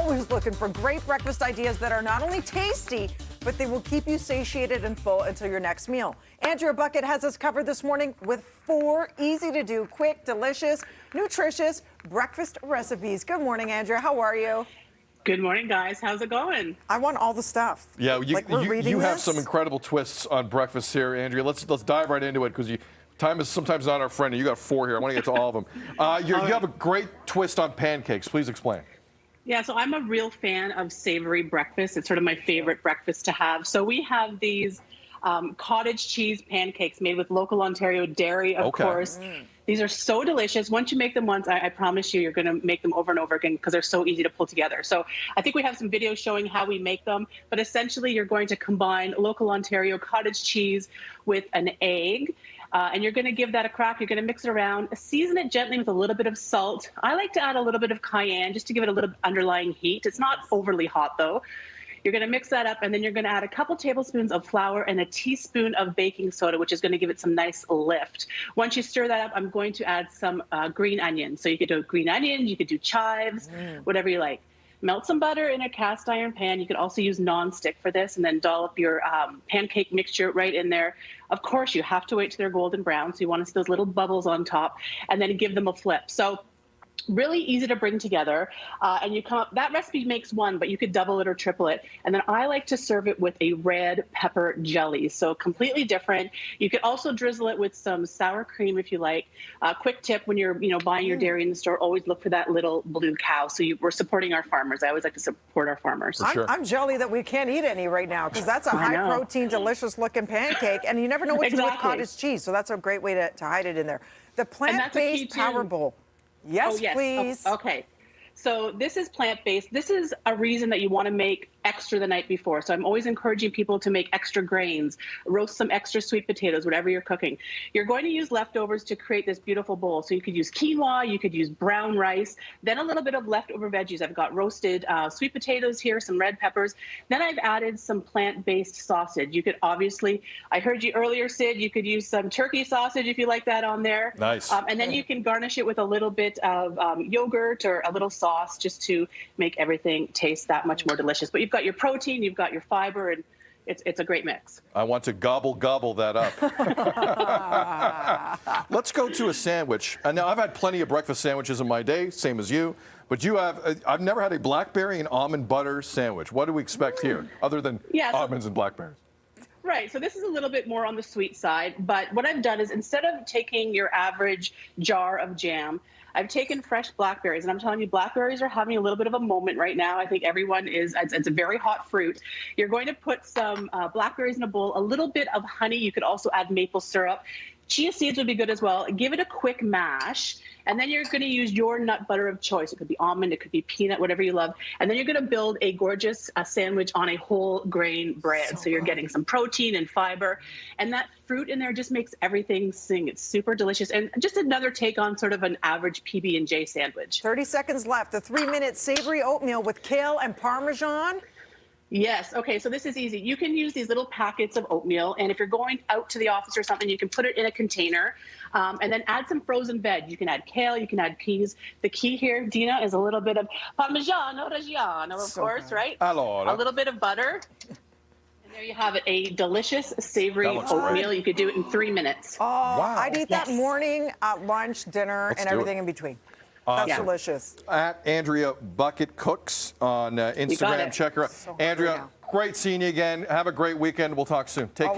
always looking for great breakfast ideas that are not only tasty, but they will keep you satiated and full until your next meal. Andrea Bucket has us covered this morning with 4 easy-to-do, quick, delicious, nutritious breakfast recipes. Good morning, Andrea. How are you? Good morning, guys. How's it going? I want all the stuff. Yeah, you have this. some incredible twists on breakfast here, Andrea. Let's dive right into it because time is sometimes not our friend. And you got 4 here. I want to get to all of them. You have a great twist on pancakes. Please explain. Yeah, so I'm a real fan of savory breakfast. It's sort of my favorite breakfast to have. So we have these cottage cheese pancakes made with local Ontario dairy, of course. These are so delicious. Once you make them once, I promise you, you're going to make them over and over again because they're so easy to pull together. So I think we have some videos showing how we make them. But essentially, you're going to combine local Ontario cottage cheese with an egg. And you're going to give that a crack. You're going to mix it around, season it gently with a little bit of salt. I like to add a little bit of cayenne just to give it a little underlying heat. It's not overly hot, though. You're going to mix that up, and then you're going to add a couple tablespoons of flour and a teaspoon of baking soda, which is going to give it some nice lift. Once you stir that up, I'm going to add some green onions. So you could do green onions, you could do chives, whatever you like. Melt some butter in a cast iron pan. You could also use nonstick for this, and then dollop your pancake mixture right in there. Of course, you have to wait till they're golden brown, so you want to see those little bubbles on top, and then give them a flip. So really easy to bring together, and you come up, that recipe makes 1, but you could double it or triple it. And then I like to serve it with a red pepper jelly, so completely different. You could also drizzle it with some sour cream if you like. Quick tip, when you're buying your dairy in the store, always look for that little blue cow. So we're supporting our farmers. I always like to support our farmers. I'm jelly that we can't eat any right now because that's a high-protein, delicious-looking pancake, and you never know what to do with cottage cheese, so that's a great way to hide it in there. The plant-based Power Bowl. Yes, please. Okay. So this is plant-based. This is a reason that you want to make extra the night before. So I'm always encouraging people to make extra grains, roast some extra sweet potatoes, whatever you're cooking. You're going to use leftovers to create this beautiful bowl. So you could use quinoa, you could use brown rice, then a little bit of leftover veggies. I've got roasted sweet potatoes here, some red peppers. Then I've added some plant-based sausage. You could obviously, I heard you earlier, Sid, you could use some turkey sausage if you like that on there. Nice. And then you can garnish it with a little bit of yogurt or a little sauce just to make everything taste that much more delicious. But you've got your protein, you've got your fiber, and it's a great mix. I want to gobble that up. Let's go to a sandwich. And now I've had plenty of breakfast sandwiches in my day, same as you. But I've never had a blackberry and almond butter sandwich. What do we expect here, other than almonds and blackberries? Right, so this is a little bit more on the sweet side, but what I've done is instead of taking your average jar of jam, I've taken fresh blackberries, and I'm telling you, blackberries are having a little bit of a moment right now. I think everyone is, it's a very hot fruit. You're going to put some blackberries in a bowl, a little bit of honey. You could also add maple syrup. Chia seeds would be good as well. Give it a quick mash, and then you're going to use your nut butter of choice. It could be almond, it could be peanut, whatever you love. And then you're going to build a gorgeous sandwich on a whole grain bread. So you're getting some protein and fiber, and that fruit in there just makes everything sing. It's super delicious, and just another take on sort of an average PB&J sandwich. 30 seconds left. The 3-minute savory oatmeal with kale and Parmesan. Yes. Okay. So this is easy. You can use these little packets of oatmeal, and if you're going out to the office or something, you can put it in a container, and then add some frozen veg. You can add kale. You can add peas. The key here, Dina, is a little bit of Parmigiano Reggiano, of course, right? Allora. A little bit of butter. And there you have it, a delicious savory oatmeal. You could do it in 3 minutes. Oh, wow. I'd eat that morning, lunch, dinner, and everything in between. That's delicious. At Andrea Bucket Cooks on Instagram. Check her out. Andrea, great seeing you again. Have a great weekend. We'll talk soon. Take care.